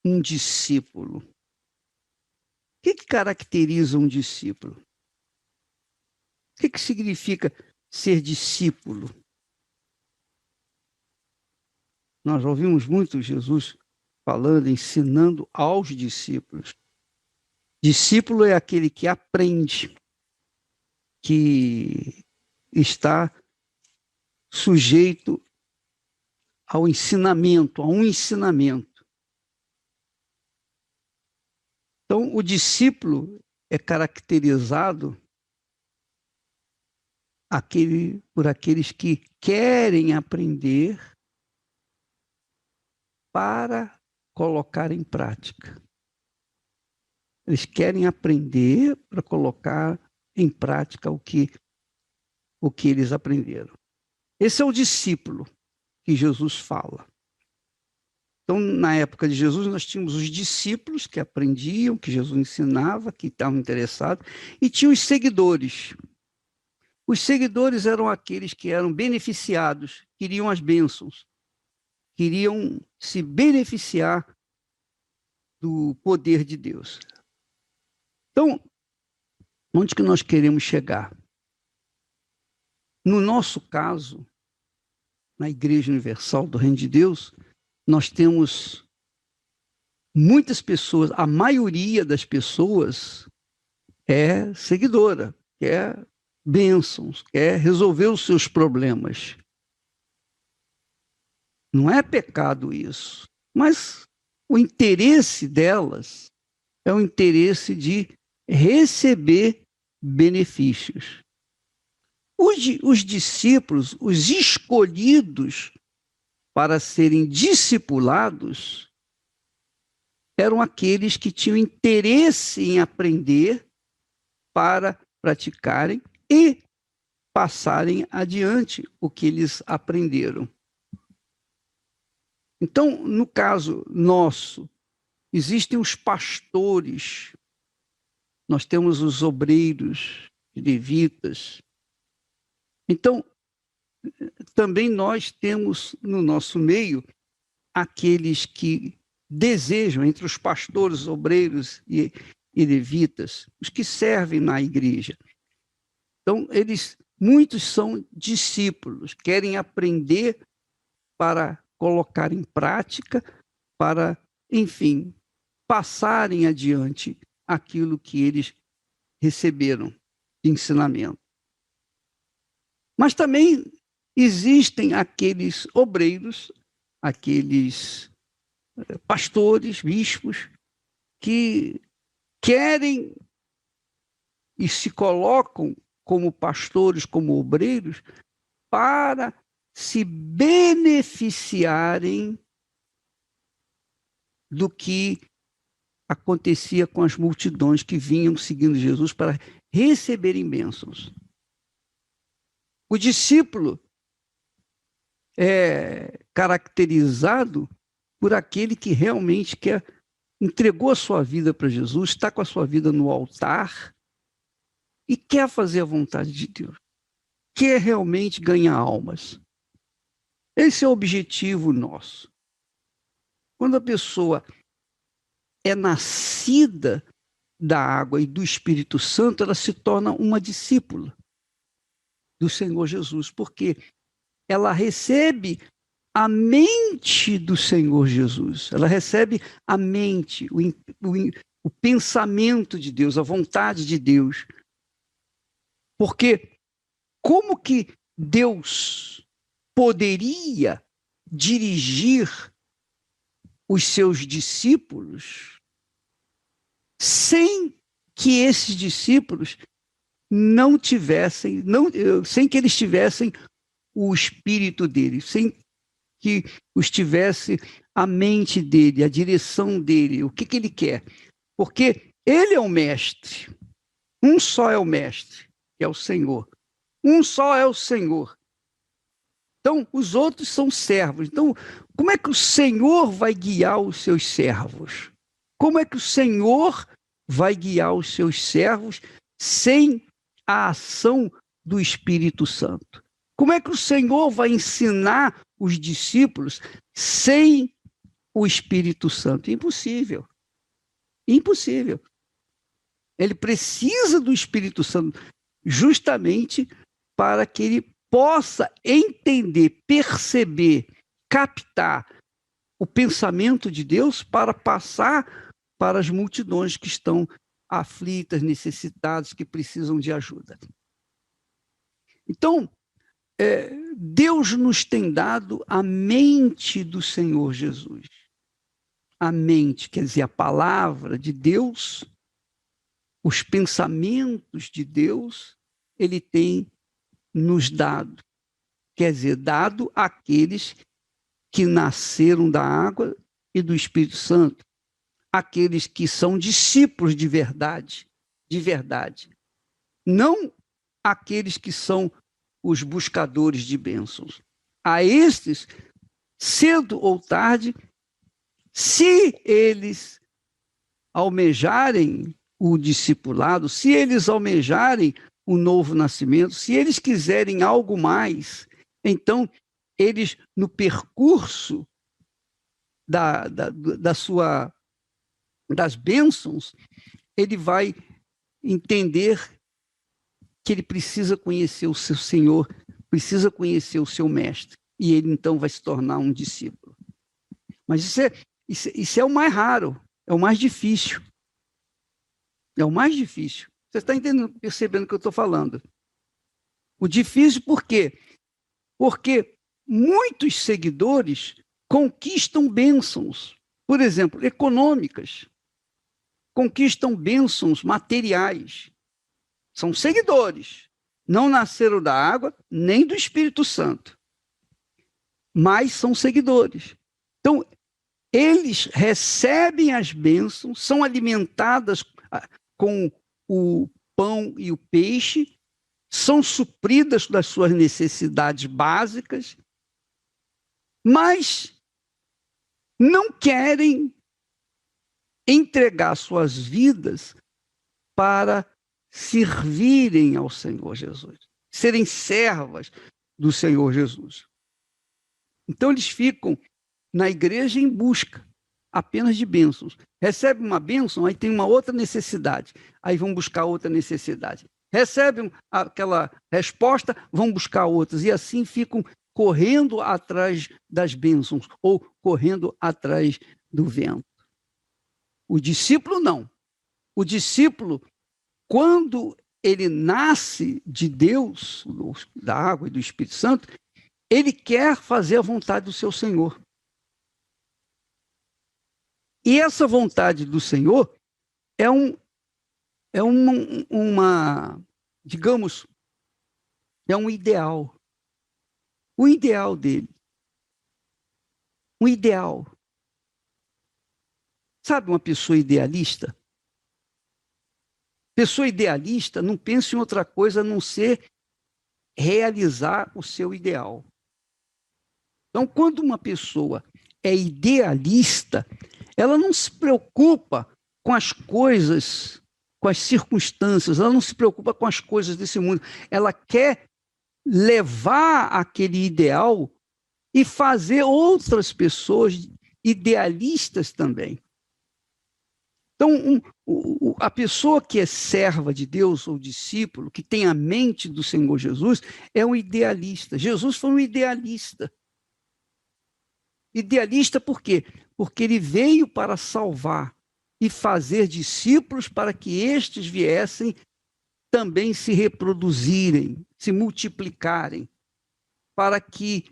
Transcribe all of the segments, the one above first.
um discípulo? O que caracteriza um discípulo? O que significa ser discípulo? Nós ouvimos muito Jesus falando, ensinando aos discípulos. Discípulo é aquele que aprende, que está sujeito ao ensinamento, a um ensinamento. Então, o discípulo é caracterizado por aqueles que querem aprender para colocar em prática. Eles querem aprender para colocar em prática o que eles aprenderam. Esse é o discípulo que Jesus fala. Então, na época de Jesus, nós tínhamos os discípulos que aprendiam, que Jesus ensinava, que estavam interessados, e tinha os seguidores. Os seguidores eram aqueles que eram beneficiados, queriam as bênçãos, queriam se beneficiar do poder de Deus. Então, onde que nós queremos chegar? No nosso caso, na Igreja Universal do Reino de Deus, nós temos muitas pessoas, a maioria das pessoas é seguidora, quer bênçãos, quer resolver os seus problemas. Não é pecado isso, mas o interesse delas é o interesse de receber benefícios. Os discípulos, os escolhidos para serem discipulados, eram aqueles que tinham interesse em aprender para praticarem e passarem adiante o que eles aprenderam. Então, no caso nosso, existem os pastores, nós temos os obreiros, levitas. Então, também nós temos no nosso meio aqueles que desejam, entre os pastores, obreiros e levitas, os que servem na igreja. Então, muitos são discípulos, querem aprender para colocar em prática, para, enfim, passarem adiante aquilo que eles receberam de ensinamento. Mas também existem aqueles obreiros, aqueles pastores, bispos, que querem e se colocam como pastores, como obreiros, para se beneficiarem do que acontecia com as multidões que vinham seguindo Jesus para receberem bênçãos. O discípulo é caracterizado por aquele que realmente entregou a sua vida para Jesus, está com a sua vida no altar e quer fazer a vontade de Deus, quer realmente ganhar almas. Esse é o objetivo nosso. Quando a pessoa é nascida da água e do Espírito Santo, ela se torna uma discípula do Senhor Jesus, porque ela recebe a mente do Senhor Jesus, ela recebe a mente, o pensamento de Deus, a vontade de Deus. Porque como que Deus poderia dirigir os seus discípulos sem que esses discípulos sem que eles tivessem o espírito dele, sem que os tivesse a mente dele, a direção dele, o que ele quer. Porque ele é o mestre. Um só é o mestre, que é o Senhor. Um só é o Senhor. Então, os outros são servos. Então, como é que o Senhor vai guiar os seus servos? Como é que o Senhor vai guiar os seus servos sem a ação do Espírito Santo? Como é que o Senhor vai ensinar os discípulos sem o Espírito Santo? Impossível. Impossível. Ele precisa do Espírito Santo justamente para que ele possa entender, perceber, captar o pensamento de Deus para passar para as multidões que estão aflitas, necessitadas, que precisam de ajuda. Então, Deus nos tem dado a mente do Senhor Jesus. A mente, quer dizer, a palavra de Deus, os pensamentos de Deus, ele tem nos dado. Quer dizer, dado àqueles que nasceram da água e do Espírito Santo, aqueles que são discípulos de verdade, não aqueles que são os buscadores de bênçãos. A estes, cedo ou tarde, se eles almejarem o discipulado, se eles almejarem o novo nascimento, se eles quiserem algo mais, então eles, no percurso das bênçãos, ele vai entender que ele precisa conhecer o seu Senhor, precisa conhecer o seu mestre, e ele então vai se tornar um discípulo. Mas isso é o mais raro, é o mais difícil. É o mais difícil. Você está entendendo, percebendo o que eu estou falando? O difícil por quê? Porque muitos seguidores conquistam bênçãos, por exemplo, econômicas, conquistam bênçãos materiais. São seguidores, não nasceram da água nem do Espírito Santo, mas são seguidores. Então, eles recebem as bênçãos, são alimentadas com o pão e o peixe, são supridas das suas necessidades básicas, mas não querem entregar suas vidas para servirem ao Senhor Jesus, serem servas do Senhor Jesus. Então eles ficam na igreja em busca apenas de bênçãos. Recebe uma bênção, aí tem uma outra necessidade, aí vão buscar outra necessidade. Recebem aquela resposta, vão buscar outras, e assim ficam correndo atrás das bênçãos, ou correndo atrás do vento. O discípulo não. O discípulo, quando ele nasce de Deus, da água e do Espírito Santo, ele quer fazer a vontade do seu Senhor. E essa vontade do Senhor digamos, é um ideal. O ideal dele. Um ideal. Sabe uma pessoa idealista? Pessoa idealista não pensa em outra coisa a não ser realizar o seu ideal. Então, quando uma pessoa é idealista, ela não se preocupa com as coisas, com as circunstâncias, ela não se preocupa com as coisas desse mundo. Ela quer levar aquele ideal e fazer outras pessoas idealistas também. Então, a pessoa que é serva de Deus ou discípulo, que tem a mente do Senhor Jesus, é um idealista. Jesus foi um idealista. Idealista por quê? Porque ele veio para salvar e fazer discípulos para que estes viessem também se reproduzirem, se multiplicarem, para que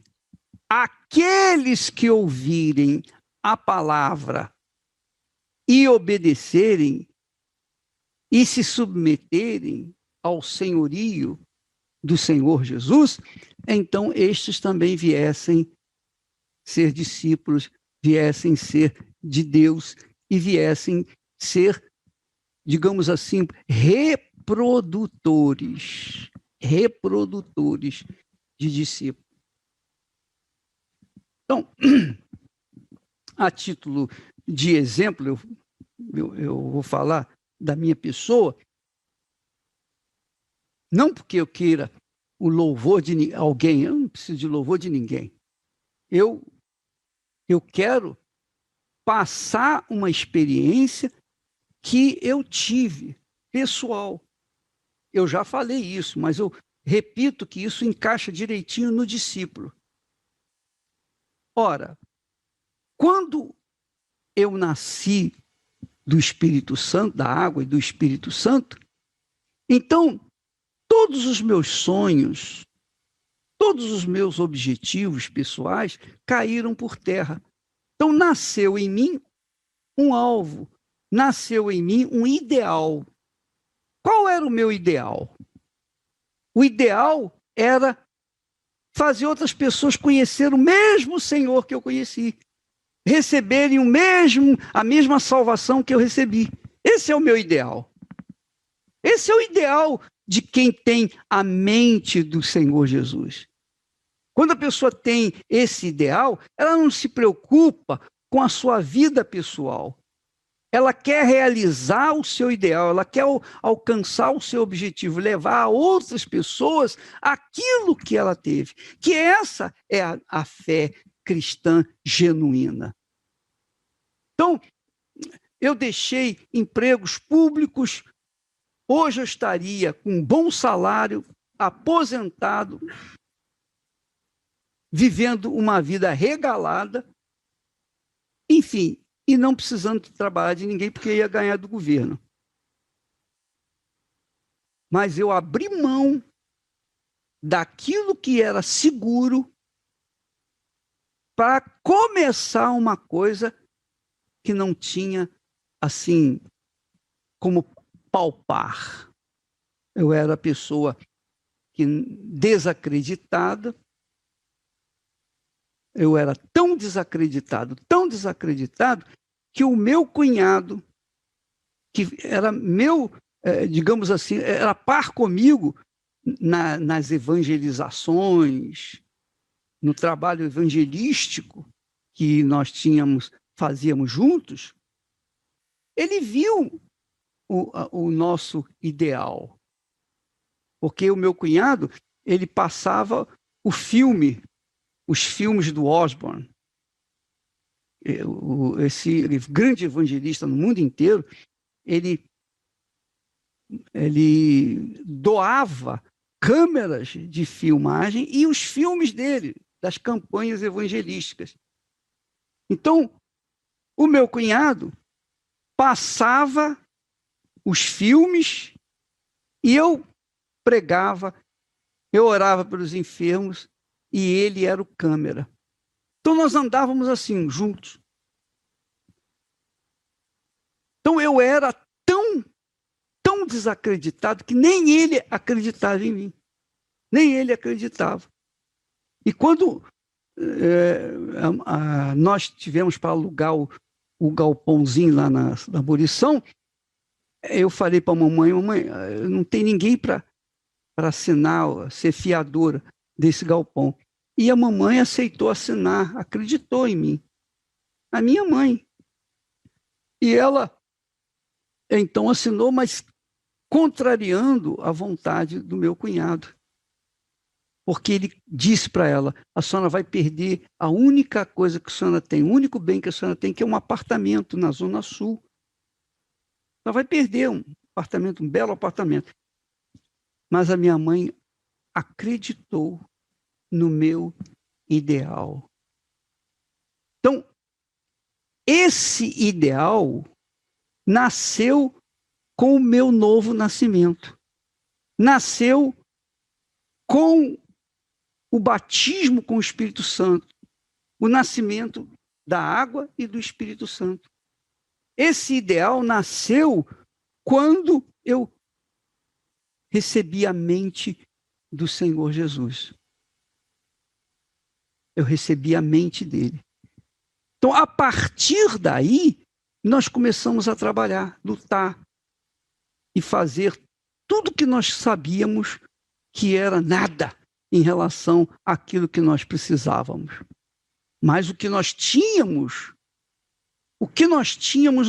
aqueles que ouvirem a palavra e obedecerem e se submeterem ao senhorio do Senhor Jesus, então estes também viessem ser discípulos, viessem ser de Deus e viessem ser, digamos assim, reprodutores de discípulos. Então, a título de exemplo, eu vou falar da minha pessoa, não porque eu queira o louvor de alguém, eu não preciso de louvor de ninguém. Eu quero passar uma experiência que eu tive, pessoal. Eu já falei isso, mas eu repito que isso encaixa direitinho no discípulo. Ora, quando eu nasci do Espírito Santo, da água e do Espírito Santo, então todos os meus sonhos, todos os meus objetivos pessoais caíram por terra. Então nasceu em mim um alvo, nasceu em mim um ideal. Qual era o meu ideal? O ideal era fazer outras pessoas conhecer o mesmo Senhor que eu conheci, receberem a mesma salvação que eu recebi. Esse é o meu ideal. Esse é o ideal de quem tem a mente do Senhor Jesus. Quando a pessoa tem esse ideal, ela não se preocupa com a sua vida pessoal. Ela quer realizar o seu ideal, ela quer alcançar o seu objetivo, levar a outras pessoas aquilo que ela teve. Que essa é a fé cristã genuína. Então, eu deixei empregos públicos, hoje eu estaria com um bom salário, aposentado, vivendo uma vida regalada, enfim, e não precisando trabalhar de ninguém, porque ia ganhar do governo. Mas eu abri mão daquilo que era seguro para começar uma coisa que não tinha, assim, como palpar. Eu era a pessoa desacreditada. Eu era tão desacreditado, que o meu cunhado, que era meu, digamos assim, era par comigo nas evangelizações, no trabalho evangelístico que nós fazíamos juntos, ele viu o nosso ideal. Porque o meu cunhado, ele passava os filmes do Osborne. Esse grande evangelista no mundo inteiro, ele doava câmeras de filmagem e os filmes dele, das campanhas evangelísticas. Então, o meu cunhado passava os filmes e eu pregava, eu orava pelos enfermos e ele era o câmera. Então nós andávamos assim, juntos. Então eu era tão desacreditado que nem ele acreditava em mim. Nem ele acreditava. E quando nós tivemos para alugar o galpãozinho lá na Murição, eu falei para a mamãe, não tem ninguém para assinar, ser fiadora desse galpão. E a mamãe aceitou assinar, acreditou em mim. A minha mãe. E ela, então, assinou, mas contrariando a vontade do meu cunhado. Porque ele disse para ela, a senhora vai perder a única coisa que a senhora tem, o único bem que a senhora tem, que é um apartamento na Zona Sul. Ela vai perder um apartamento, um belo apartamento. Mas a minha mãe acreditou no meu ideal. Então, esse ideal nasceu com o meu novo nascimento. Nasceu com o batismo com o Espírito Santo, o nascimento da água e do Espírito Santo. Esse ideal nasceu quando eu recebi a mente do Senhor Jesus. Eu recebi a mente dele. Então, a partir daí, nós começamos a trabalhar, lutar e fazer tudo que nós sabíamos que era nada em relação àquilo que nós precisávamos. Mas o que nós tínhamos,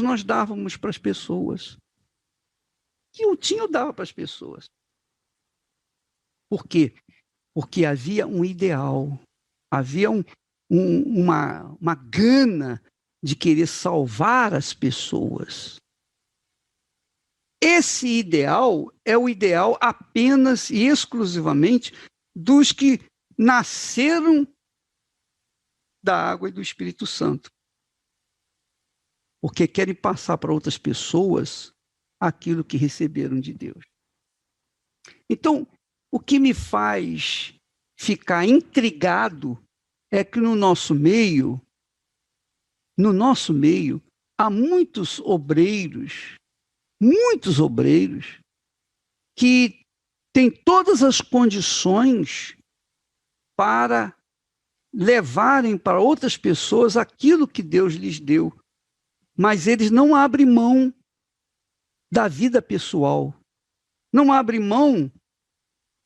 nós dávamos para as pessoas. O que eu tinha, eu dava para as pessoas. Por quê? Porque havia um ideal, havia uma gana de querer salvar as pessoas. Esse ideal é o ideal apenas e exclusivamente dos que nasceram da água e do Espírito Santo. Porque querem passar para outras pessoas aquilo que receberam de Deus. Então, o que me faz ficar intrigado é que no nosso meio, há muitos obreiros que têm todas as condições para levarem para outras pessoas aquilo que Deus lhes deu, mas eles não abrem mão da vida pessoal, não abrem mão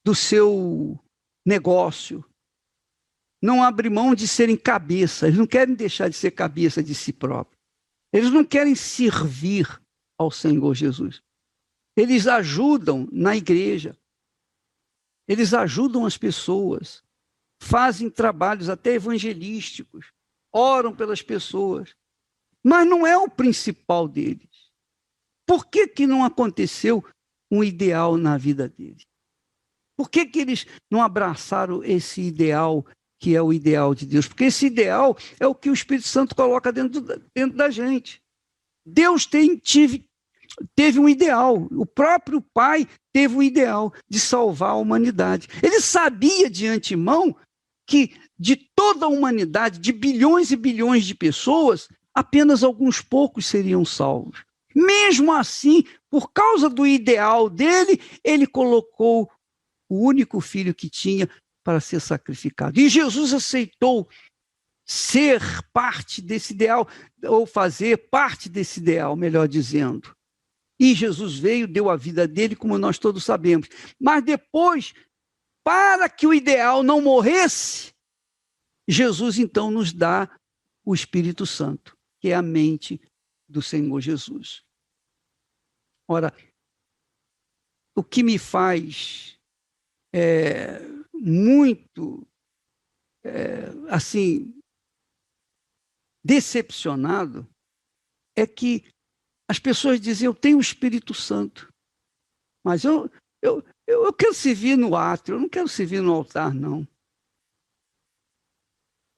do seu negócio, não abrem mão de serem cabeça, eles não querem deixar de ser cabeça de si próprios, eles não querem servir ao Senhor Jesus. Eles ajudam na igreja, eles ajudam as pessoas, fazem trabalhos até evangelísticos, oram pelas pessoas, mas não é o principal deles. Por que não aconteceu um ideal na vida deles? Por que eles não abraçaram esse ideal que é o ideal de Deus? Porque esse ideal é o que o Espírito Santo coloca dentro da gente. Deus teve um ideal, o próprio Pai teve um ideal de salvar a humanidade. Ele sabia de antemão que de toda a humanidade, de bilhões e bilhões de pessoas, apenas alguns poucos seriam salvos. Mesmo assim, por causa do ideal dele, ele colocou o único filho que tinha para ser sacrificado. E Jesus aceitou ser parte desse ideal, ou fazer parte desse ideal, melhor dizendo. E Jesus veio, deu a vida dele, como nós todos sabemos. Mas depois, para que o ideal não morresse, Jesus então nos dá o Espírito Santo, que é a mente do Senhor Jesus. Ora, o que me faz muito, assim, decepcionado é que as pessoas dizem, eu tenho o Espírito Santo, mas eu quero servir no átrio, eu não quero servir no altar, não.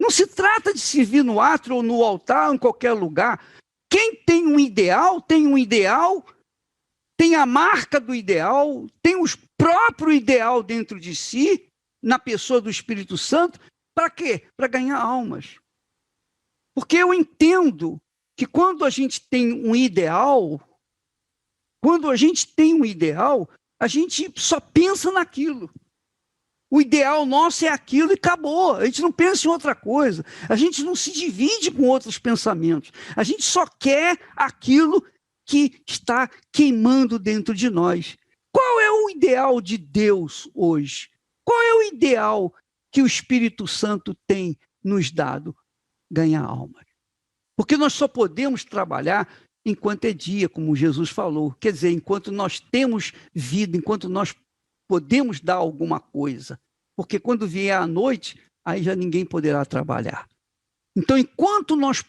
Não se trata de servir no átrio ou no altar ou em qualquer lugar. Quem tem um ideal, tem a marca do ideal, tem o próprio ideal dentro de si, na pessoa do Espírito Santo, para quê? Para ganhar almas. Porque eu entendo que quando a gente tem um ideal, a gente só pensa naquilo. O ideal nosso é aquilo e acabou. A gente não pensa em outra coisa. A gente não se divide com outros pensamentos. A gente só quer aquilo que está queimando dentro de nós. Qual é o ideal de Deus hoje? Qual é o ideal que o Espírito Santo tem nos dado? Ganhar almas. Porque nós só podemos trabalhar enquanto é dia, como Jesus falou. Quer dizer, enquanto nós temos vida, enquanto nós podemos dar alguma coisa. Porque quando vier a noite, aí já ninguém poderá trabalhar. Então, enquanto nós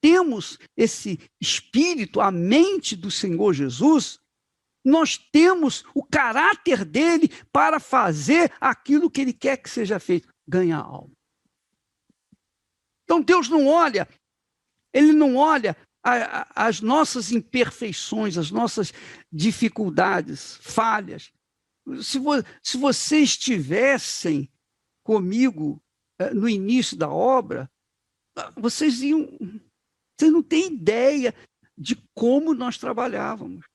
temos esse espírito, a mente do Senhor Jesus, nós temos o caráter dele para fazer aquilo que ele quer que seja feito, ganhar alma. Então, Deus não olha, ele não olha as nossas imperfeições, as nossas dificuldades, falhas. Se vocês estivessem comigo no início da obra, vocês não têm ideia de como nós trabalhávamos.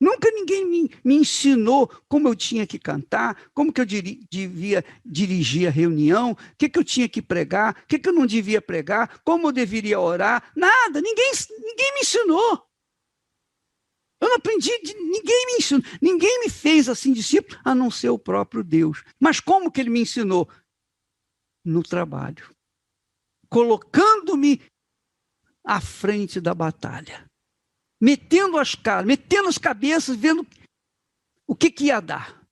Nunca ninguém me ensinou como eu tinha que cantar, como que eu devia dirigir a reunião, o que eu tinha que pregar, o que eu não devia pregar, como eu deveria orar, nada, ninguém me ensinou. Eu não aprendi, ninguém me ensinou, ninguém me fez assim discípulo, a não ser o próprio Deus. Mas como que ele me ensinou? No trabalho, colocando-me à frente da batalha. Metendo as cabeças, vendo o que ia dar.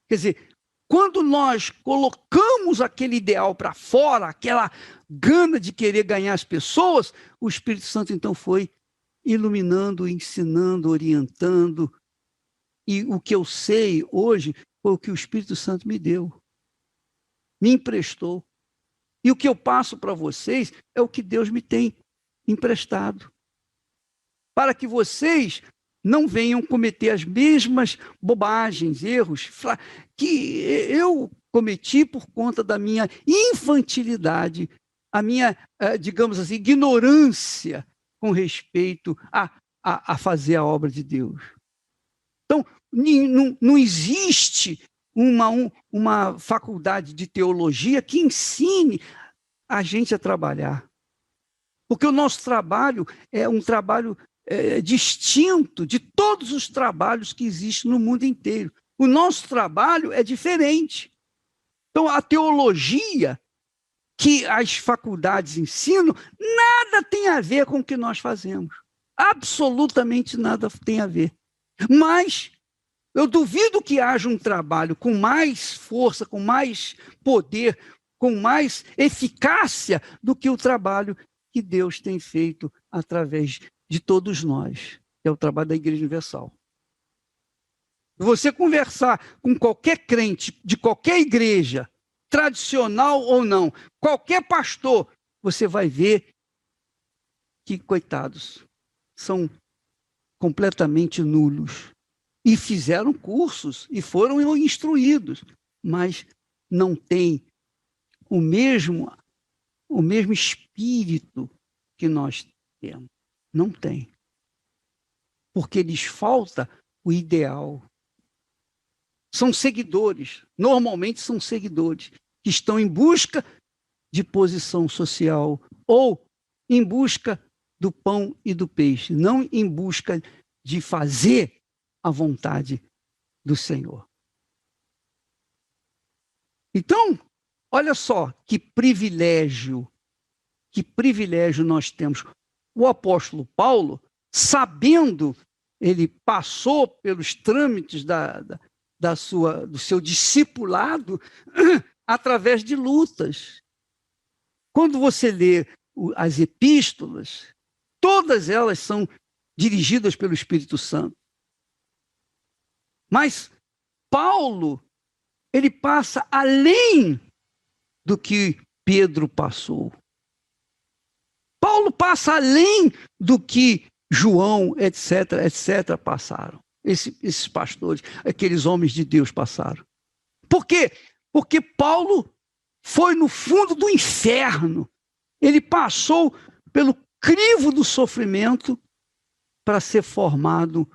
Quer dizer, quando nós colocamos aquele ideal para fora, aquela gana de querer ganhar as pessoas, o Espírito Santo então foi iluminando, ensinando, orientando. E o que eu sei hoje foi o que o Espírito Santo me deu, me emprestou. E o que eu passo para vocês é o que Deus me tem emprestado, para que vocês não venham cometer as mesmas bobagens, erros que eu cometi por conta da minha infantilidade, a minha, digamos assim, ignorância com respeito a fazer a obra de Deus. Então, não existe uma faculdade de teologia que ensine a gente a trabalhar. Porque o nosso trabalho é um trabalho distinto de todos os trabalhos que existem no mundo inteiro. O nosso trabalho é diferente. Então, a teologia que as faculdades ensinam, nada tem a ver com o que nós fazemos. Absolutamente nada tem a ver. Mas eu duvido que haja um trabalho com mais força, com mais poder, com mais eficácia do que o trabalho que Deus tem feito através de todos nós, que é o trabalho da Igreja Universal. Você conversar com qualquer crente de qualquer igreja, tradicional ou não, qualquer pastor, você vai ver que, coitados, são completamente nulos. E fizeram cursos e foram instruídos, mas não têm o mesmo espírito que nós temos. Não tem. Porque lhes falta o ideal. São seguidores, normalmente são seguidores, que estão em busca de posição social ou em busca do pão e do peixe, não em busca de fazer a vontade do Senhor. Então, olha só que privilégio nós temos. O apóstolo Paulo, sabendo, ele passou pelos trâmites do seu discipulado através de lutas. Quando você lê as epístolas, todas elas são dirigidas pelo Espírito Santo. Mas Paulo, ele passa além do que Pedro passou. Paulo passa além do que João, etc., passaram. Esses pastores, aqueles homens de Deus passaram. Por quê? Porque Paulo foi no fundo do inferno. Ele passou pelo crivo do sofrimento para ser formado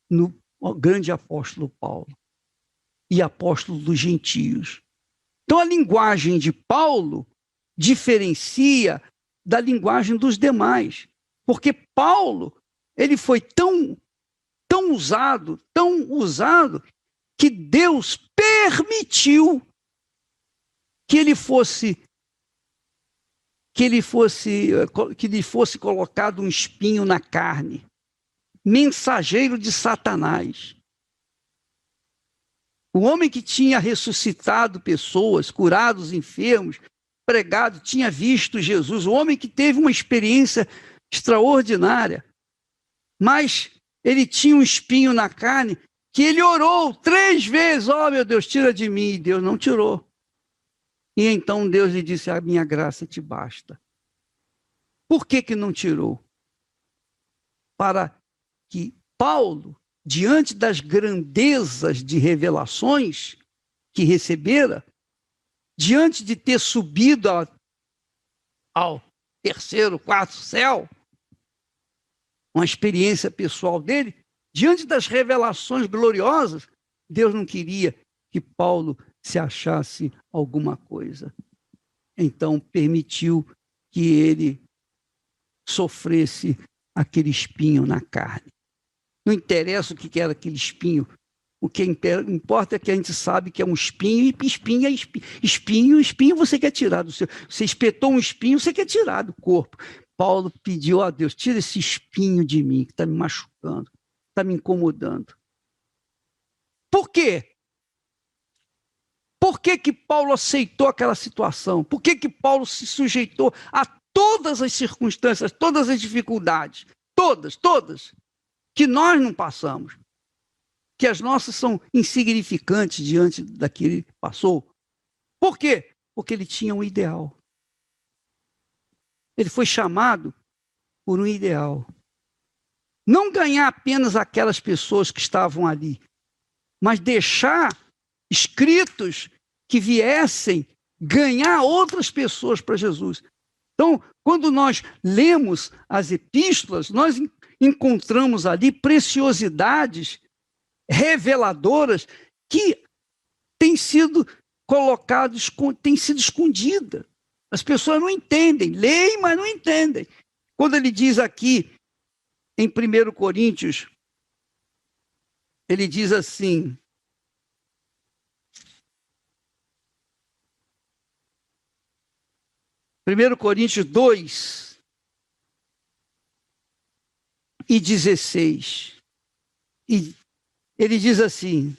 no grande apóstolo Paulo e apóstolo dos gentios. Então, a linguagem de Paulo diferencia da linguagem dos demais, porque Paulo, ele foi tão usado, que Deus permitiu que lhe fosse colocado um espinho na carne, mensageiro de Satanás. O homem que tinha ressuscitado pessoas, curado os enfermos, pregado, tinha visto Jesus, o homem que teve uma experiência extraordinária, mas ele tinha um espinho na carne, que ele orou 3 vezes, meu Deus, tira de mim, e Deus não tirou. E então Deus lhe disse, a minha graça te basta. Por que não tirou? Para que Paulo, diante das grandezas de revelações que recebera, diante de ter subido ao 3º, 4º céu, uma experiência pessoal dele, diante das revelações gloriosas, Deus não queria que Paulo se achasse alguma coisa. Então, permitiu que ele sofresse aquele espinho na carne. Não interessa o que era aquele espinho. O que importa é que a gente sabe que é um espinho, e espinho é espinho. Espinho você quer tirar do seu... Você espetou um espinho, você quer tirar do corpo. Paulo pediu a Deus, tira esse espinho de mim, que está me machucando, está me incomodando. Por quê? Por que que Paulo aceitou aquela situação? Por que que Paulo se sujeitou a todas as circunstâncias, todas as dificuldades, todas, que nós não passamos, que as nossas são insignificantes diante da que ele passou? Por quê? Porque ele tinha um ideal. Ele foi chamado por um ideal. Não ganhar apenas aquelas pessoas que estavam ali, mas deixar escritos que viessem ganhar outras pessoas para Jesus. Então, quando nós lemos as epístolas, nós encontramos ali preciosidades reveladoras que têm sido colocadas, têm sido escondidas. As pessoas não entendem, leem, mas não entendem. Quando ele diz aqui, em 1 Coríntios, ele diz assim, Primeiro Coríntios 2 e 16. E ele diz assim,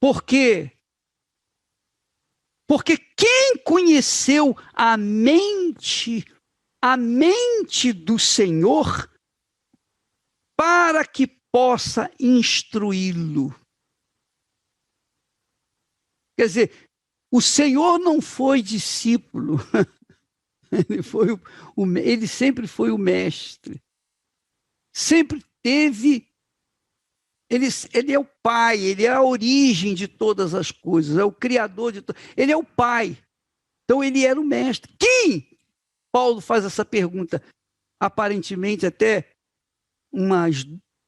porque quem conheceu a mente do Senhor para que possa instruí-lo? Quer dizer, o Senhor não foi discípulo, ele sempre foi o mestre. Sempre teve, ele é o pai, ele é a origem de todas as coisas, é o criador de tudo, ele é o pai. Então ele era o mestre. Quem? Paulo faz essa pergunta, aparentemente até uma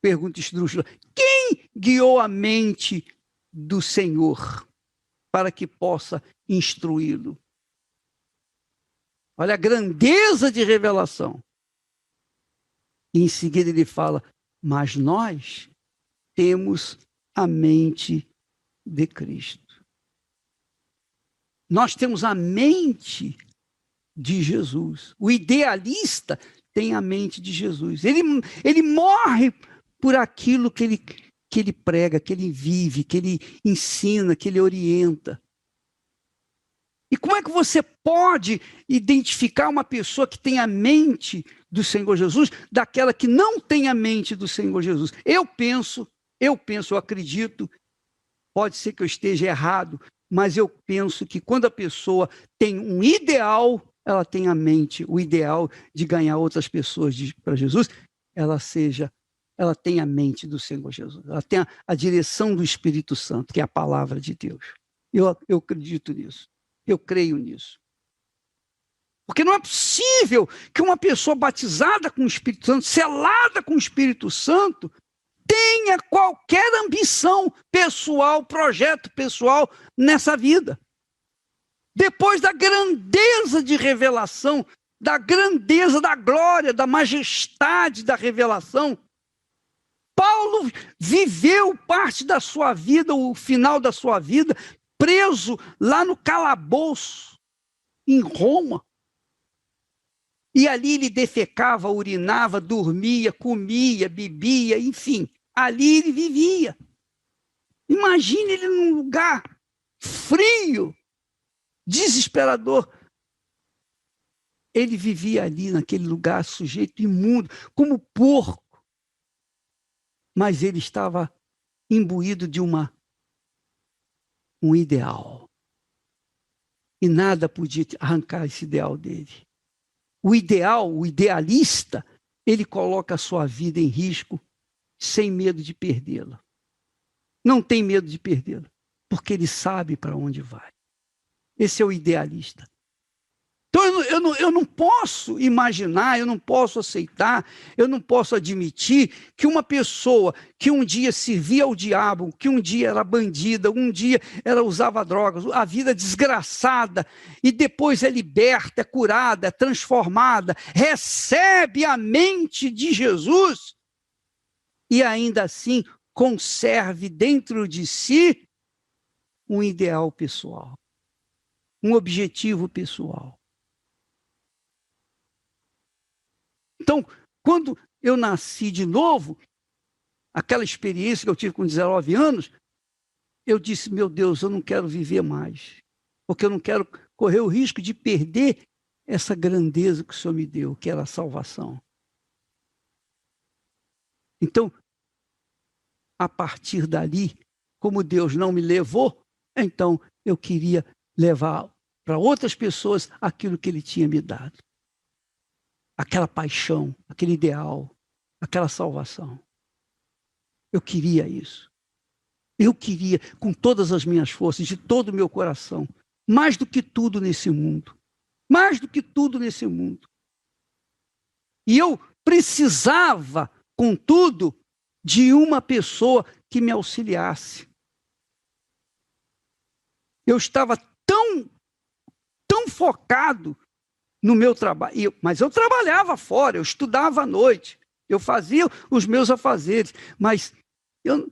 pergunta esdrúxula. Quem guiou a mente do Senhor para que possa instruí-lo? Olha a grandeza de revelação. E em seguida ele fala, mas nós temos a mente de Cristo. Nós temos a mente de Jesus. O idealista tem a mente de Jesus. Ele morre por aquilo que ele prega, que ele vive, que ele ensina, que ele orienta. E como é que você pode identificar uma pessoa que tem a mente do Senhor Jesus daquela que não tem a mente do Senhor Jesus? Eu acredito, pode ser que eu esteja errado, mas eu penso que quando a pessoa tem um ideal, ela tem a mente, o ideal de ganhar outras pessoas para Jesus, ela tem a mente do Senhor Jesus, ela tem a direção do Espírito Santo, que é a palavra de Deus. Eu acredito nisso. Eu creio nisso. Porque não é possível que uma pessoa batizada com o Espírito Santo, selada com o Espírito Santo, tenha qualquer ambição pessoal, projeto pessoal nessa vida. Depois da grandeza de revelação, da grandeza, da glória, da majestade da revelação, Paulo viveu parte da sua vida, o final da sua vida, preso lá no calabouço, em Roma. E ali ele defecava, urinava, dormia, comia, bebia, enfim. Ali ele vivia. Imagine ele num lugar frio, desesperador. Ele vivia ali, naquele lugar, sujeito imundo, como porco. Mas ele estava imbuído de um ideal. E nada podia arrancar esse ideal dele. O idealista, ele coloca a sua vida em risco sem medo de perdê-la. Não tem medo de perdê-la, porque ele sabe para onde vai. Esse é o idealista. Então eu não posso imaginar, eu não posso aceitar, eu não posso admitir que uma pessoa que um dia servia ao diabo, que um dia era bandida, um dia usava drogas, a vida desgraçada, e depois é liberta, é curada, é transformada, recebe a mente de Jesus e ainda assim conserve dentro de si um ideal pessoal, um objetivo pessoal. Então, quando eu nasci de novo, aquela experiência que eu tive com 19 anos, eu disse, meu Deus, eu não quero viver mais, porque eu não quero correr o risco de perder essa grandeza que o Senhor me deu, que era a salvação. Então, a partir dali, como Deus não me levou, então eu queria levar para outras pessoas aquilo que Ele tinha me dado. Aquela paixão, aquele ideal, aquela salvação. Eu queria isso. Eu queria, com todas as minhas forças, de todo o meu coração, mais do que tudo nesse mundo. Mais do que tudo nesse mundo. E eu precisava, contudo, de uma pessoa que me auxiliasse. Eu estava tão focado no meu trabalho, mas eu trabalhava fora, eu estudava à noite, eu fazia os meus afazeres, mas eu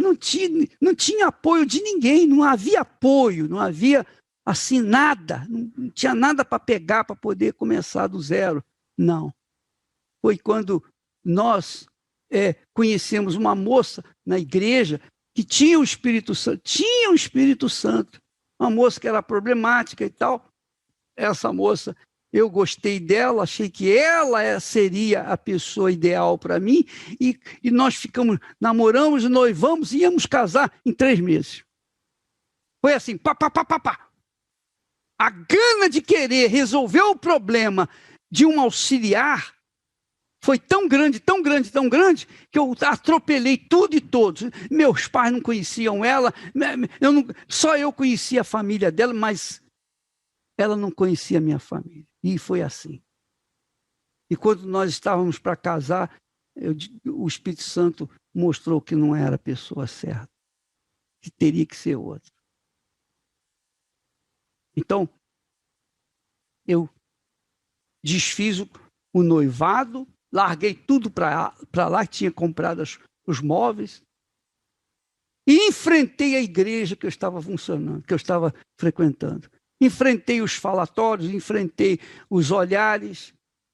não tinha apoio de ninguém, não havia apoio, não havia assim nada, não tinha nada para pegar para poder começar do zero. Não. Foi quando nós conhecemos uma moça na igreja que tinha o Espírito Santo, uma moça que era problemática e tal. Essa moça, eu gostei dela, achei que ela seria a pessoa ideal para mim, e nós namoramos, noivamos e íamos casar em 3 meses. Foi assim, pá. A gana de querer resolver o problema de um auxiliar foi tão grande, que eu atropelei tudo e todos. Meus pais não conheciam ela, só eu conhecia a família dela, mas ela não conhecia a minha família. E foi assim. E quando nós estávamos para casar, o Espírito Santo mostrou que não era a pessoa certa, que teria que ser outra. Então, eu desfiz o noivado, larguei tudo para lá, tinha comprado os móveis, e enfrentei a igreja que eu estava funcionando, que eu estava frequentando. Enfrentei os falatórios, enfrentei os olhares,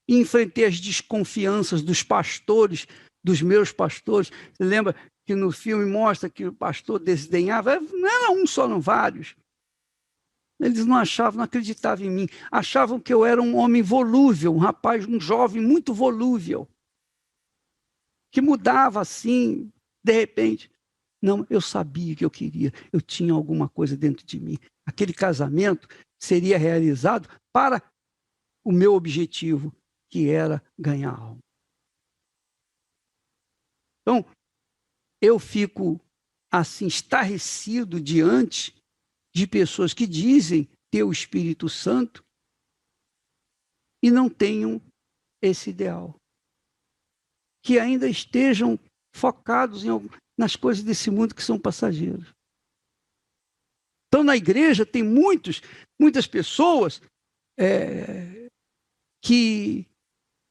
enfrentei as desconfianças dos pastores, dos meus pastores. Você lembra que no filme mostra que o pastor desdenhava? Não era um só, não, vários. Eles não achavam, não acreditavam em mim. Achavam que eu era um homem volúvel, um rapaz, um jovem muito volúvel, que mudava assim, de repente. Não, eu sabia que eu queria, eu tinha alguma coisa dentro de mim. Aquele casamento seria realizado para o meu objetivo, que era ganhar alma. Então, eu fico assim, estarrecido diante de pessoas que dizem ter o Espírito Santo e não tenham esse ideal. Que ainda estejam focados nas coisas desse mundo que são passageiras. Então, na igreja tem muitas pessoas que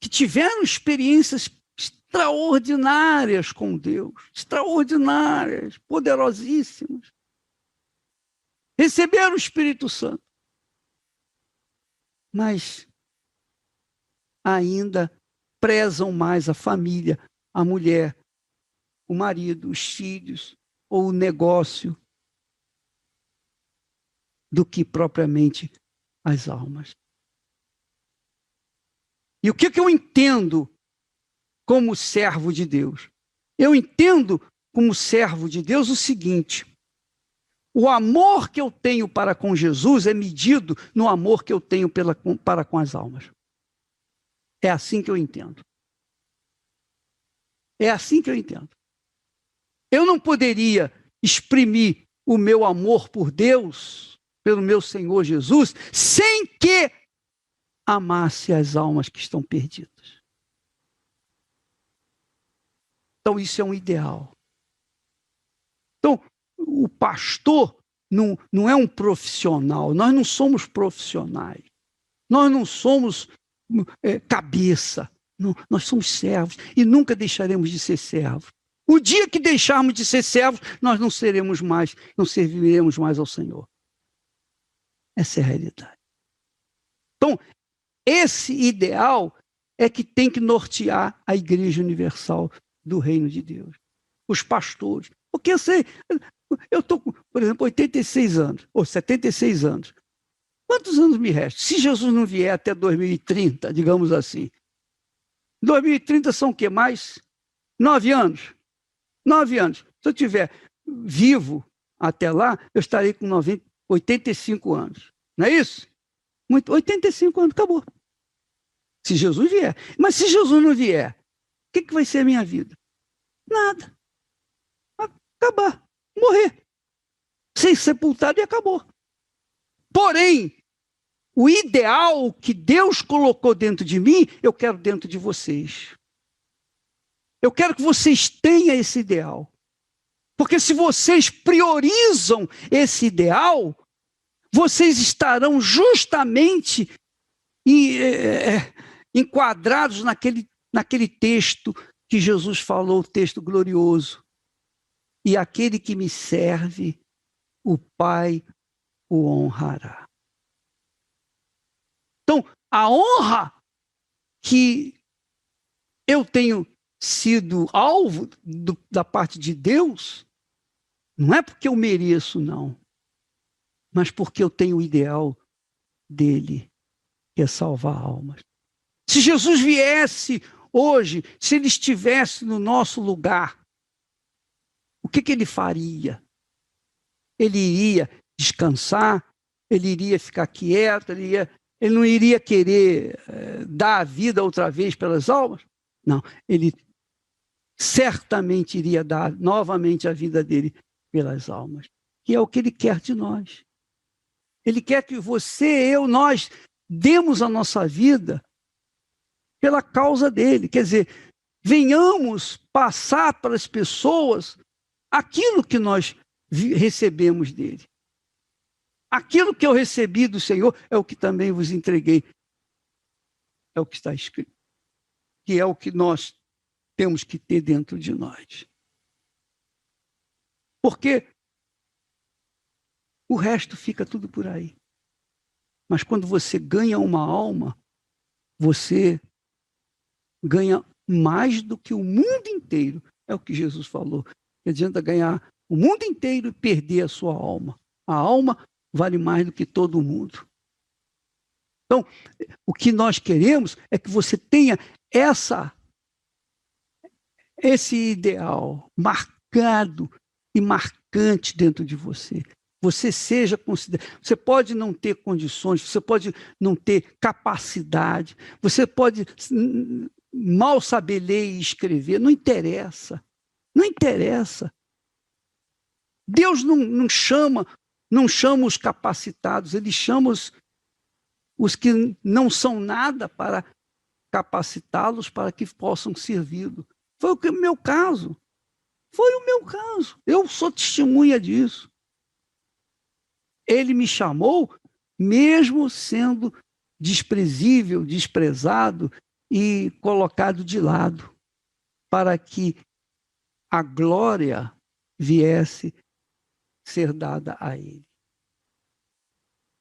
tiveram experiências extraordinárias com Deus, extraordinárias, poderosíssimas. Receberam o Espírito Santo, mas ainda prezam mais a família, a mulher, o marido, os filhos ou o negócio do que propriamente as almas. E o que eu entendo como servo de Deus? Eu entendo como servo de Deus o seguinte: o amor que eu tenho para com Jesus é medido no amor que eu tenho para com as almas. É assim que eu entendo. É assim que eu entendo. Eu não poderia exprimir o meu amor por Deus, pelo meu Senhor Jesus, sem que amasse as almas que estão perdidas. Então, isso é um ideal. Então, o pastor não é um profissional, nós não somos profissionais, nós não somos cabeça, não, nós somos servos e nunca deixaremos de ser servos. O dia que deixarmos de ser servos, nós não serviremos mais ao Senhor. Essa é a realidade. Então, esse ideal é que tem que nortear a Igreja Universal do Reino de Deus. Os pastores. Porque Eu estou, por exemplo, 86 anos, ou 76 anos. Quantos anos me restam? Se Jesus não vier até 2030, digamos assim. 2030 são o quê? Mais 9 anos. 9 anos. Se eu estiver vivo até lá, eu estarei com 85 anos. Não é isso? 85 anos, acabou. Se Jesus vier. Mas se Jesus não vier, o que vai ser a minha vida? Nada. Acabar. Morrer. Ser sepultado e acabou. Porém, o ideal que Deus colocou dentro de mim, eu quero dentro de vocês. Eu quero que vocês tenham esse ideal. Porque se vocês priorizam esse ideal, vocês estarão justamente enquadrados naquele texto que Jesus falou, o texto glorioso. E aquele que me serve, o Pai o honrará. Então, a honra que eu tenho sido alvo da parte de Deus, não é porque eu mereço, não, mas porque eu tenho o ideal dele, que é salvar almas. Se Jesus viesse hoje, se ele estivesse no nosso lugar, o que ele faria? Ele iria descansar, ele iria ficar quieto, ele não iria querer dar a vida outra vez pelas almas? Não, ele certamente iria dar novamente a vida dele pelas almas, que é o que ele quer de nós. Ele quer que você, eu, nós demos a nossa vida pela causa dele. Quer dizer, venhamos passar para as pessoas aquilo que nós recebemos dele. Aquilo que eu recebi do Senhor é o que também vos entreguei. É o que está escrito. Que é o que nós temos que ter dentro de nós. Porque o resto fica tudo por aí. Mas quando você ganha uma alma, você ganha mais do que o mundo inteiro. É o que Jesus falou. Não adianta ganhar o mundo inteiro e perder a sua alma. A alma vale mais do que todo mundo. Então, o que nós queremos é que você tenha esse ideal marcado e marcante dentro de você. Você seja considerado. Você pode não ter condições, você pode não ter capacidade, você pode mal saber ler e escrever, não interessa. Não interessa. Deus não chama os capacitados, ele chama os que não são nada para capacitá-los para que possam servi-lo. Foi o meu caso. Foi o meu caso. Eu sou testemunha disso. Ele me chamou, mesmo sendo desprezível, desprezado e colocado de lado, para que a glória viesse ser dada a ele.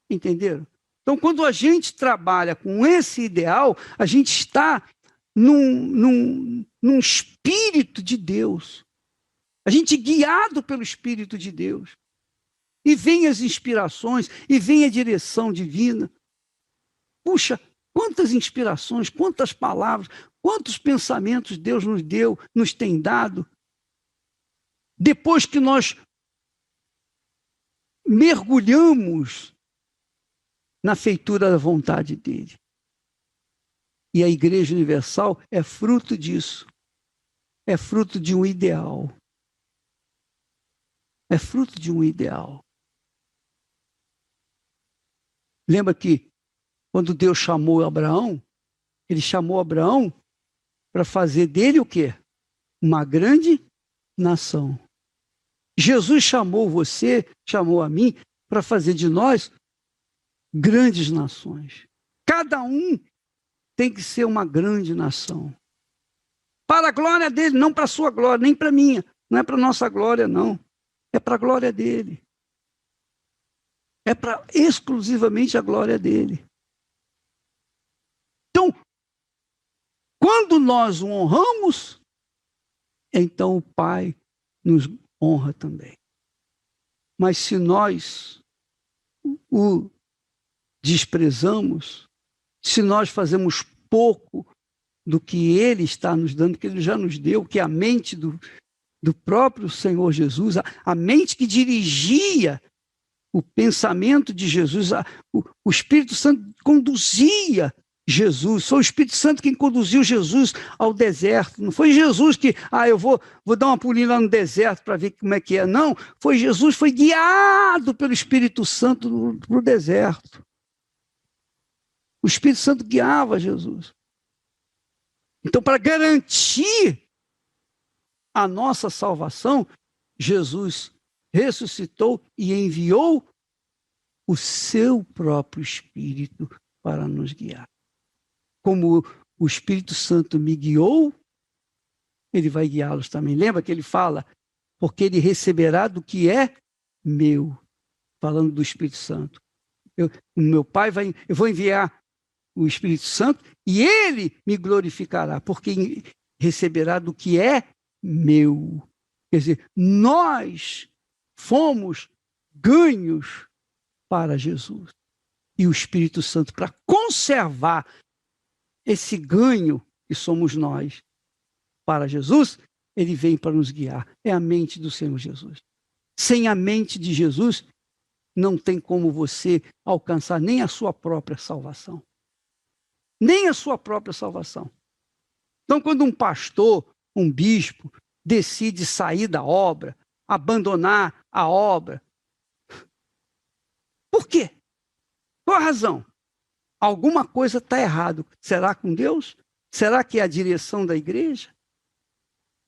Entenderam? Então, quando a gente trabalha com esse ideal, a gente está num espírito de Deus. A gente guiado pelo Espírito de Deus. E vem as inspirações, e vem a direção divina. Puxa, quantas inspirações, quantas palavras, quantos pensamentos Deus nos deu, nos tem dado. Depois que nós mergulhamos na feitura da vontade dele. E a Igreja Universal é fruto disso. É fruto de um ideal. É fruto de um ideal. Lembra que quando Deus chamou Abraão, ele chamou Abraão para fazer dele o quê? Uma grande nação. Jesus chamou você, chamou a mim, para fazer de nós grandes nações. Cada um tem que ser uma grande nação. Para a glória dele, não para a sua glória, nem para a minha. Não é para a nossa glória, não. É para a glória dele. É para exclusivamente a glória dele. Então, quando nós o honramos, então o Pai nos honra também. Mas se nós o desprezamos, se nós fazemos pouco do que ele está nos dando, que ele já nos deu, que é a mente do próprio Senhor Jesus, a mente que dirigia o pensamento de Jesus, o Espírito Santo conduzia Jesus, foi o Espírito Santo quem conduziu Jesus ao deserto, não foi Jesus que, eu vou dar uma pulinha lá no deserto para ver como é que é, não, foi Jesus, foi guiado pelo Espírito Santo para o deserto. O Espírito Santo guiava Jesus. Então, para garantir a nossa salvação, Jesus ressuscitou e enviou o seu próprio Espírito para nos guiar. Como o Espírito Santo me guiou, ele vai guiá-los também. Lembra que ele fala? Porque ele receberá do que é meu. Falando do Espírito Santo. O meu Pai eu vou enviar o Espírito Santo e ele me glorificará, porque receberá do que é meu. Quer dizer, nós fomos ganhos para Jesus. E o Espírito Santo, para conservar esse ganho que somos nós para Jesus, ele vem para nos guiar. É a mente do Senhor Jesus. Sem a mente de Jesus, não tem como você alcançar nem a sua própria salvação. Nem a sua própria salvação. Então, quando um pastor, um bispo, decide sair da obra, abandonar a obra, por quê? Qual a razão? Alguma coisa está errado. Será com Deus? Será que é a direção da igreja?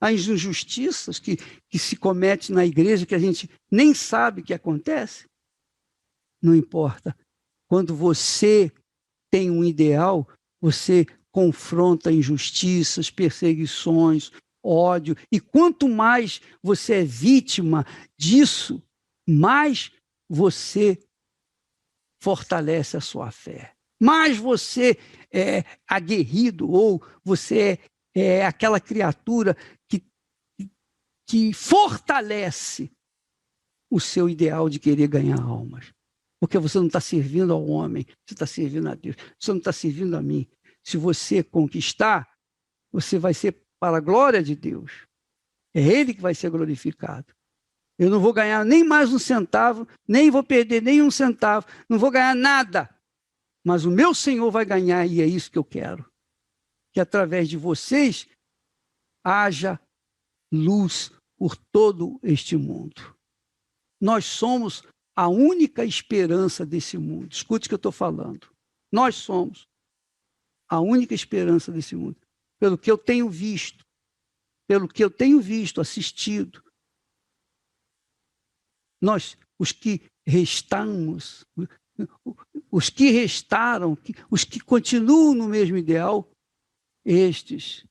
As injustiças que se cometem na igreja que a gente nem sabe o que acontece? Não importa. Quando você tem um ideal, você confronta injustiças, perseguições, ódio. E quanto mais você é vítima disso, mais você fortalece a sua fé. Mais você é aguerrido ou você é aquela criatura que fortalece o seu ideal de querer ganhar almas. Porque você não está servindo ao homem, você está servindo a Deus. Você não está servindo a mim. Se você conquistar, você vai ser para a glória de Deus. É Ele que vai ser glorificado. Eu não vou ganhar nem mais um centavo, nem vou perder nem um centavo, não vou ganhar nada. Mas o meu Senhor vai ganhar e é isso que eu quero. Que através de vocês haja luz por todo este mundo. Nós somos a única esperança desse mundo. Escute o que eu estou falando. Nós somos a única esperança desse mundo. Pelo que eu tenho visto, assistido, nós, os que restamos, os que restaram, os que continuam no mesmo ideal, estes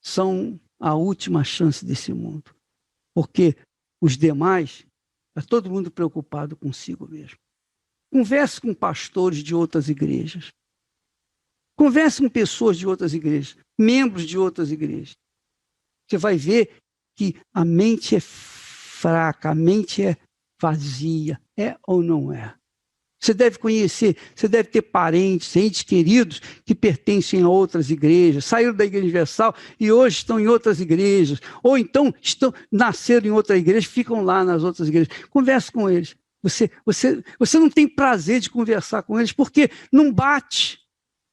são a última chance desse mundo. Porque os demais, está todo mundo preocupado consigo mesmo. Converse com pastores de outras igrejas. Converse com pessoas de outras igrejas, membros de outras igrejas. Você vai ver que a mente é fraca, a mente é vazia. É ou não é? Você deve conhecer, você deve ter parentes, entes queridos que pertencem a outras igrejas, saíram da Igreja Universal e hoje estão em outras igrejas, ou então nasceram em outra igreja, ficam lá nas outras igrejas. Converse com eles. Você não tem prazer de conversar com eles porque não bate.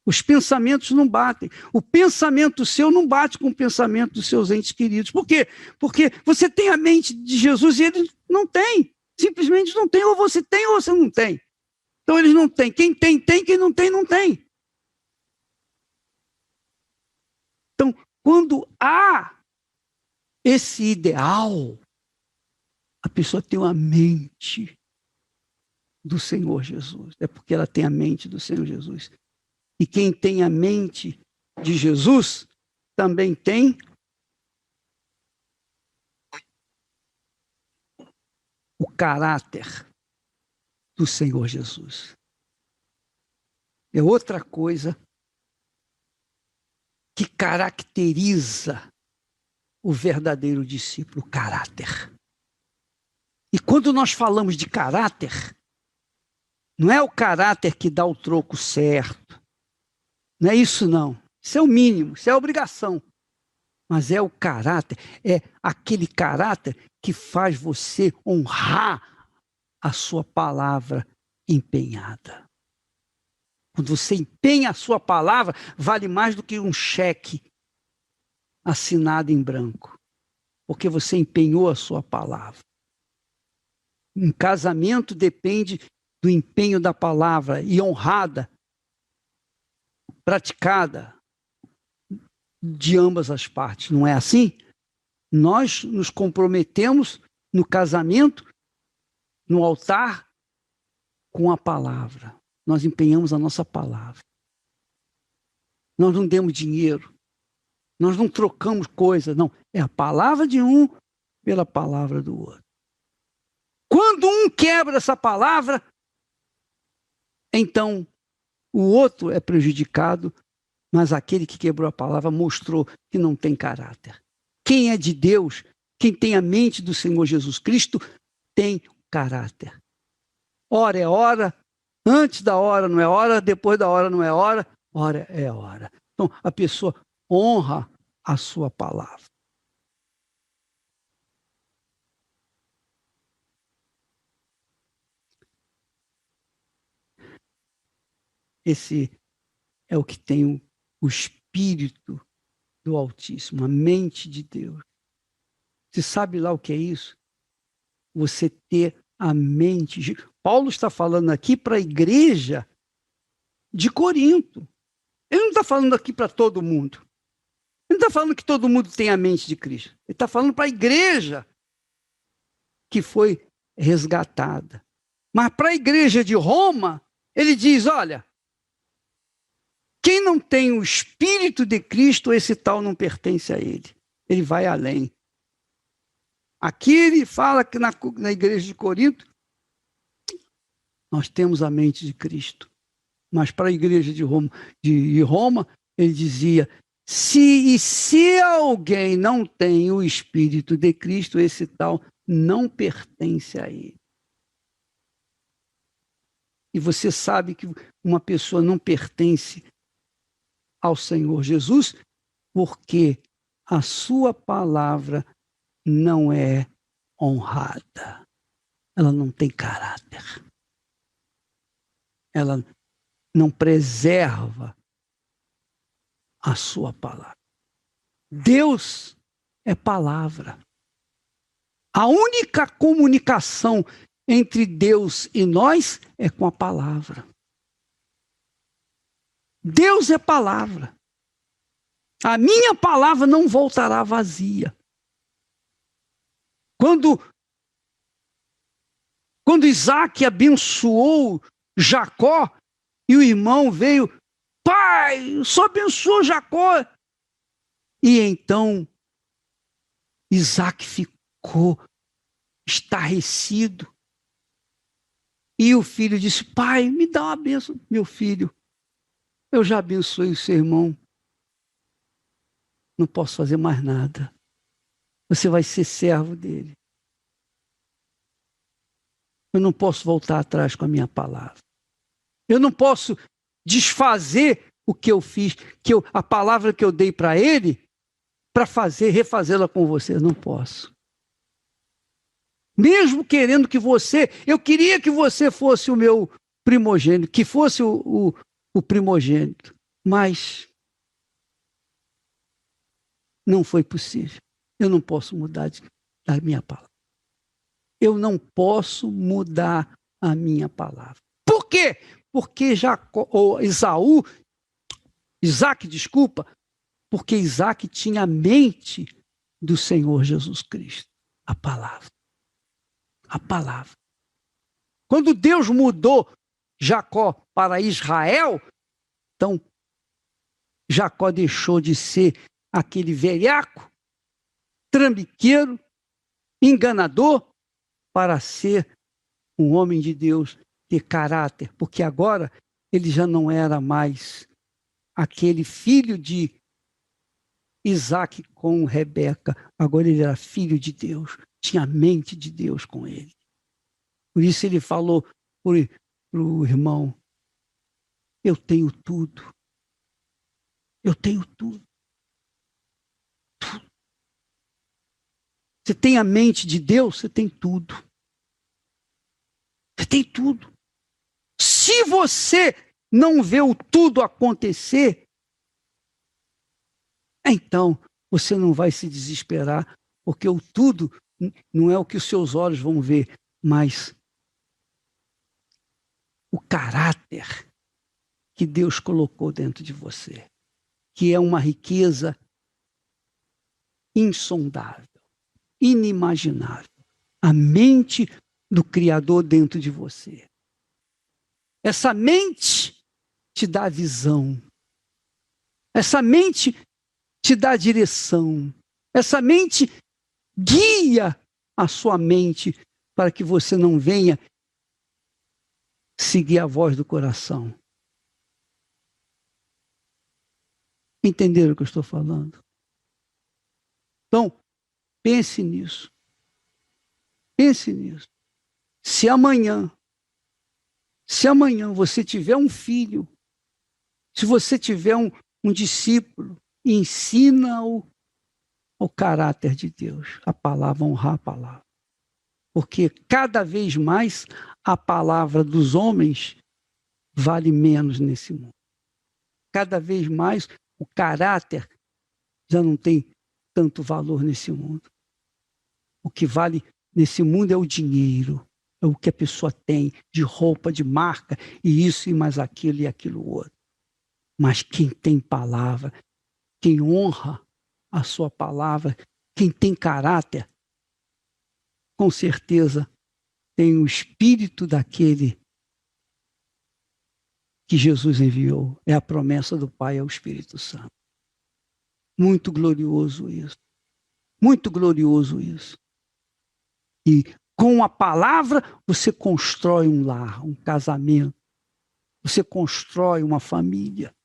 Os pensamentos não batem. O pensamento seu não bate com o pensamento dos seus entes queridos. Por quê? Porque você tem a mente de Jesus e eles não têm. Simplesmente não tem. Ou você tem ou você não tem. Então eles não têm. Quem tem, tem. Quem não tem, não tem. Então, quando há esse ideal, a pessoa tem uma mente do Senhor Jesus. É porque ela tem a mente do Senhor Jesus. E quem tem a mente de Jesus também tem o caráter do Senhor Jesus. É outra coisa que caracteriza o verdadeiro discípulo, o caráter. E quando nós falamos de caráter, não é o caráter que dá o troco certo. Não é isso, não. Isso é o mínimo, isso é a obrigação. Mas é o caráter, é aquele caráter que faz você honrar a sua palavra empenhada. Quando você empenha a sua palavra, vale mais do que um cheque assinado em branco. Porque você empenhou a sua palavra. Um casamento depende do empenho da palavra e honrada, praticada de ambas as partes, não é assim? Nós nos comprometemos no casamento, no altar, com a palavra. Nós empenhamos a nossa palavra. Nós não demos dinheiro. Nós não trocamos coisa, não. É a palavra de um pela palavra do outro. Quando um quebra essa palavra, então o outro é prejudicado, mas aquele que quebrou a palavra mostrou que não tem caráter. Quem é de Deus, quem tem a mente do Senhor Jesus Cristo, tem caráter. Hora é hora, antes da hora não é hora, depois da hora não é hora, hora é hora. Então a pessoa honra a sua palavra. Esse é o que tem o Espírito do Altíssimo, a mente de Deus. Você sabe lá o que é isso? Você ter a mente. Paulo está falando aqui para a igreja de Corinto. Ele não está falando aqui para todo mundo. Ele não está falando que todo mundo tem a mente de Cristo. Ele está falando para a igreja que foi resgatada. Mas para a igreja de Roma, ele diz, olha, quem não tem o Espírito de Cristo, esse tal não pertence a ele. Ele vai além. Aqui ele fala que na igreja de Corinto, nós temos a mente de Cristo. Mas para a igreja de Roma, ele dizia, se alguém não tem o Espírito de Cristo, esse tal não pertence a ele. E você sabe que uma pessoa não pertence ao Senhor Jesus porque a sua palavra não é honrada. Ela não tem caráter. Ela não preserva a sua palavra. Deus é palavra. A única comunicação entre Deus e nós é com a palavra. Deus é palavra. A minha palavra não voltará vazia. Quando Isaac abençoou Jacó, e o irmão veio, pai, só abençoou Jacó. E então Isaac ficou estarrecido. E o filho disse, pai, me dá uma bênção, meu filho. Eu já abençoei o seu irmão. Não posso fazer mais nada. Você vai ser servo dele. Eu não posso voltar atrás com a minha palavra. Eu não posso desfazer o que eu fiz, a palavra que eu dei para ele, para refazê-la com você. Eu não posso. Mesmo querendo que eu queria que você fosse o meu primogênito, que fosse o primogênito, mas não foi possível. Eu não posso mudar a minha palavra. Eu não posso mudar a minha palavra. Por quê? Porque porque Isaac tinha a mente do Senhor Jesus Cristo. A palavra. A palavra. Quando Deus mudou Jacó para Israel, então Jacó deixou de ser aquele velhaco, trambiqueiro, enganador, para ser um homem de Deus, ter caráter, porque agora ele já não era mais aquele filho de Isaac com Rebeca, agora ele era filho de Deus, tinha a mente de Deus com ele. Por isso ele falou para o irmão, eu tenho tudo. Eu tenho tudo. Você tem a mente de Deus, você tem tudo. Você tem tudo. Se você não vê o tudo acontecer, então você não vai se desesperar, porque o tudo não é o que os seus olhos vão ver, mas o caráter que Deus colocou dentro de você, que é uma riqueza insondável, inimaginável. A mente do Criador dentro de você. Essa mente te dá visão. Essa mente te dá direção. Essa mente guia a sua mente para que você não venha seguir a voz do coração. Entenderam o que eu estou falando? Então, pense nisso. Pense nisso. Se amanhã você tiver um filho, se você tiver um discípulo, ensina-o o caráter de Deus, a palavra, honrar a palavra. Porque cada vez mais a palavra dos homens vale menos nesse mundo. Cada vez mais o caráter já não tem tanto valor nesse mundo. O que vale nesse mundo é o dinheiro, é o que a pessoa tem de roupa, de marca, e isso e mais aquilo e aquilo outro. Mas quem tem palavra, quem honra a sua palavra, quem tem caráter, com certeza tem o espírito daquele que Jesus enviou. É a promessa do Pai ao Espírito Santo. Muito glorioso isso. Muito glorioso isso. E com a palavra você constrói um lar, um casamento. Você constrói uma família.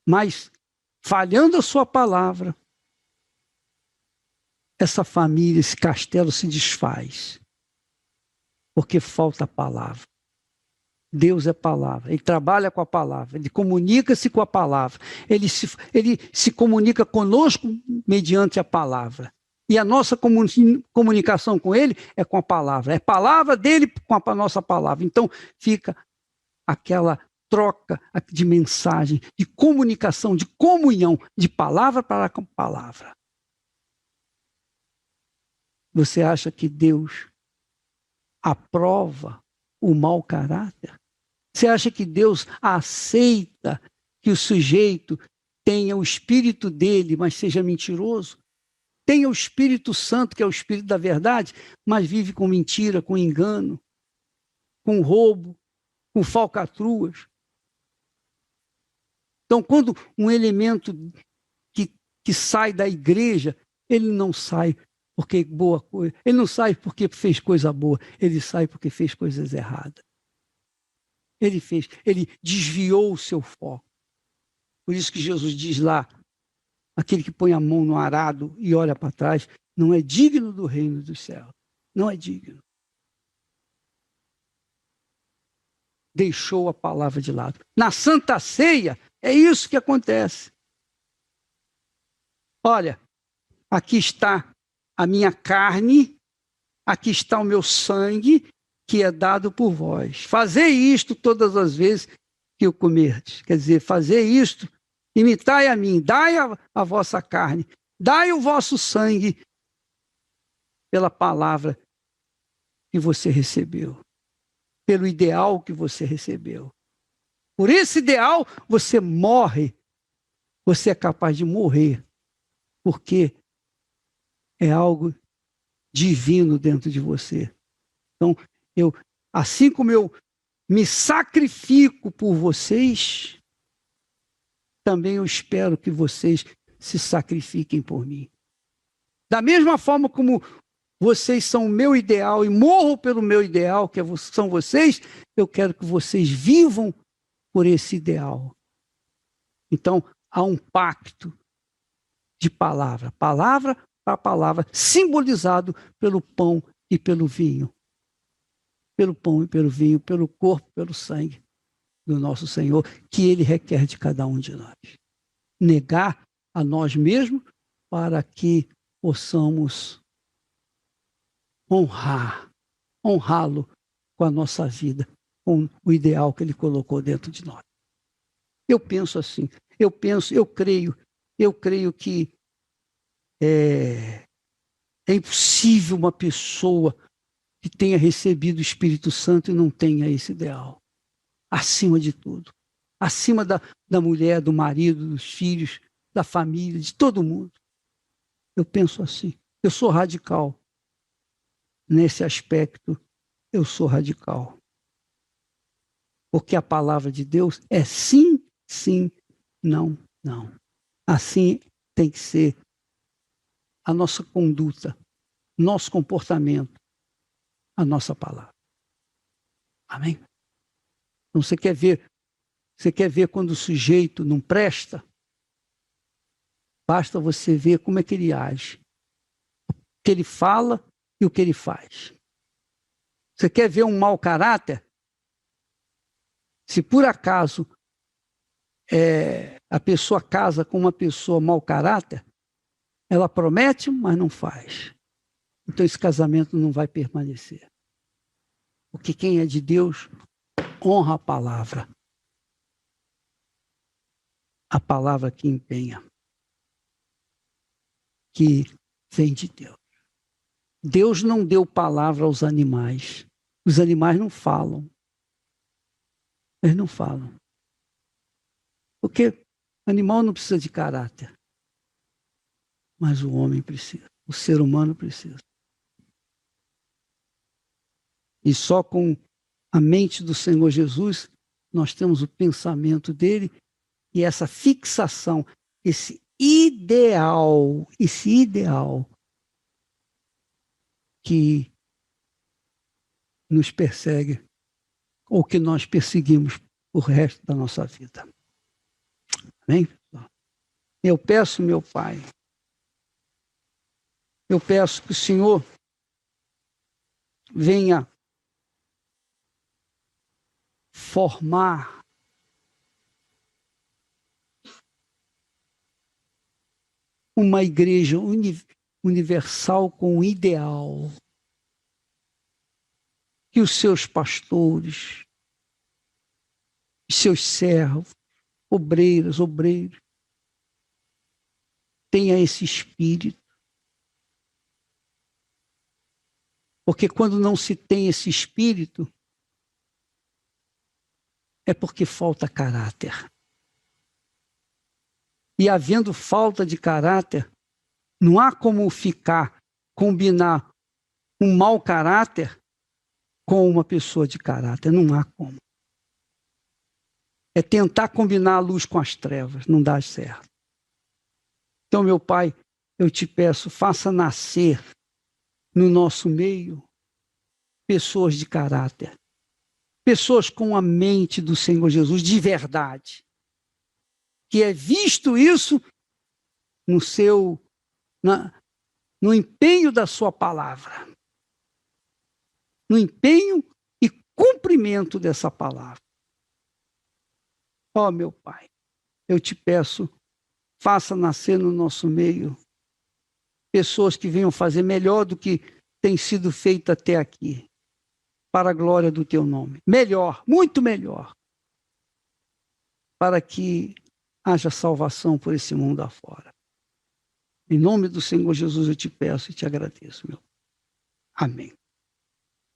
Mas, falhando a sua palavra, essa família, esse castelo se desfaz. Porque falta a palavra. Deus é palavra. Ele trabalha com a palavra. Ele comunica-se com a palavra. Ele se comunica conosco mediante a palavra. E a nossa comunicação com ele é com a palavra. É a palavra dele com a nossa palavra. Então, fica aquela troca de mensagem, de comunicação, de comunhão, de palavra para palavra. Você acha que Deus aprova o mau caráter? Você acha que Deus aceita que o sujeito tenha o espírito dele, mas seja mentiroso? Tenha o Espírito Santo, que é o Espírito da verdade, mas vive com mentira, com engano, com roubo, com falcatruas. Então, quando um elemento que sai da igreja, ele não sai porque boa coisa, ele não sai porque fez coisa boa, ele sai porque fez coisas erradas. Ele desviou o seu foco. Por isso que Jesus diz lá, aquele que põe a mão no arado e olha para trás, não é digno do reino dos céus. Não é digno. Deixou a palavra de lado. Na Santa Ceia, é isso que acontece. Olha, aqui está a minha carne, aqui está o meu sangue, que é dado por vós. Fazei isto todas as vezes que o comerdes. Quer dizer, fazei isto, imitai a mim, dai a vossa carne, dai o vosso sangue pela palavra que você recebeu, pelo ideal que você recebeu. Por esse ideal, você morre, você é capaz de morrer, porque é algo divino dentro de você. Então, assim como eu me sacrifico por vocês, também eu espero que vocês se sacrifiquem por mim. Da mesma forma como vocês são o meu ideal e morro pelo meu ideal, que são vocês, eu quero que vocês vivam por esse ideal. Então, há um pacto de palavra para palavra, simbolizado pelo pão e pelo vinho. pelo pão e pelo vinho, pelo corpo, pelo sangue do nosso Senhor, que Ele requer de cada um de nós. Negar a nós mesmos para que possamos honrá-lo com a nossa vida, com o ideal que Ele colocou dentro de nós. Eu penso assim, eu creio que é impossível uma pessoa que tenha recebido o Espírito Santo e não tenha esse ideal. Acima de tudo. Acima da mulher, do marido, dos filhos, da família, de todo mundo. Eu penso assim. Eu sou radical. Nesse aspecto, eu sou radical. Porque a palavra de Deus é sim, sim, não, não. Assim tem que ser a nossa conduta, nosso comportamento, a nossa palavra. Amém? Então você quer ver quando o sujeito não presta? Basta você ver como é que ele age, o que ele fala e o que ele faz. Você quer ver um mau caráter? Se por acaso a pessoa casa com uma pessoa mau caráter, ela promete, mas não faz. Então esse casamento não vai permanecer. Porque quem é de Deus honra a palavra que empenha, que vem de Deus. Deus não deu palavra aos animais. Os animais não falam. Eles não falam. Porque animal não precisa de caráter. Mas o homem precisa. O ser humano precisa. E só com a mente do Senhor Jesus, nós temos o pensamento dele e essa fixação, esse ideal que nos persegue ou que nós perseguimos o resto da nossa vida. Amém? Eu peço, meu Pai, eu peço que o Senhor venha formar uma igreja universal com um ideal. Que os seus pastores, os seus servos, obreiros, tenha esse espírito. Porque quando não se tem esse espírito, é porque falta caráter. E havendo falta de caráter, não há como combinar um mau caráter com uma pessoa de caráter. Não há como. É tentar combinar a luz com as trevas. Não dá certo. Então, meu Pai, eu te peço, faça nascer no nosso meio pessoas de caráter. Pessoas com a mente do Senhor Jesus de verdade. Que é visto isso no empenho da sua palavra. No empenho e cumprimento dessa palavra. Ó, meu Pai, eu te peço, faça nascer no nosso meio pessoas que venham fazer melhor do que tem sido feito até aqui, para a glória do teu nome. Melhor, muito melhor, para que haja salvação por esse mundo afora. Em nome do Senhor Jesus eu te peço e te agradeço, meu. Amém.